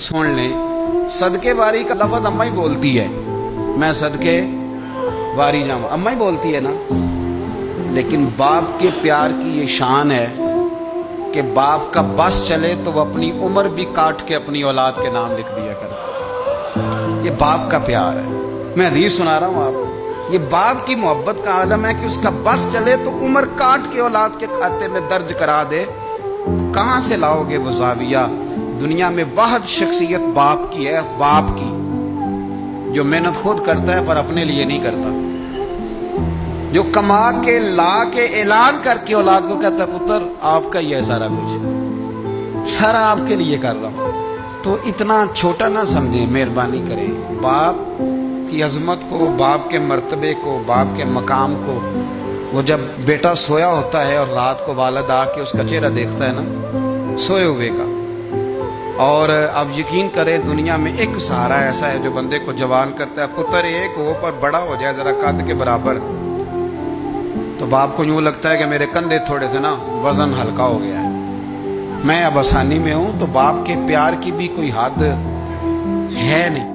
सुन लें, सदके वारी का लफ्ज़ अम्मा ही बोलती है, मैं सदके वारी जाऊँ, अम्मा ही बोलती है ना। लेकिन बाप के प्यार की ये शान है कि बाप का बस चले तो वो अपनी उम्र भी काट के अपनी औलाद के नाम लिख दिया करता। ये बाप का प्यार है। मैं हदीस सुना रहा हूँ आपको। ये बाप की मोहब्बत का आलम है कि उसका बस चले तो उम्र काट के औलाद के खाते में दर्ज करा दे। कहां से लाओगे वो ज़ाविया? दुनिया में वाहिद शख्सियत बाप की है, बाप की, जो मेहनत खुद करता है पर अपने लिए नहीं करता, जो कमा के ला के ऐलान करके औलाद को कहता है पुत्र आपका ही है सारा कुछ, सारा आपके लिए कर रहा हूं। तो इतना छोटा ना समझे, मेहरबानी करें। बाप की अजमत को, बाप के मर्तबे को, बाप के मकाम को। वो जब बेटा सोया होता है और रात को वालिद आके उसका चेहरा देखता है ना, सोए हुए का, और अब यकीन करें दुनिया में एक सहारा ऐसा है जो बंदे को जवान करता है। पुत्र एक हो पर बड़ा हो जाए जरा कद के बराबर, तो बाप को यूं लगता है कि मेरे कंधे थोड़े से ना वजन हल्का हो गया है, मैं अब आसानी में हूं। तो बाप के प्यार की भी कोई हद है नहीं।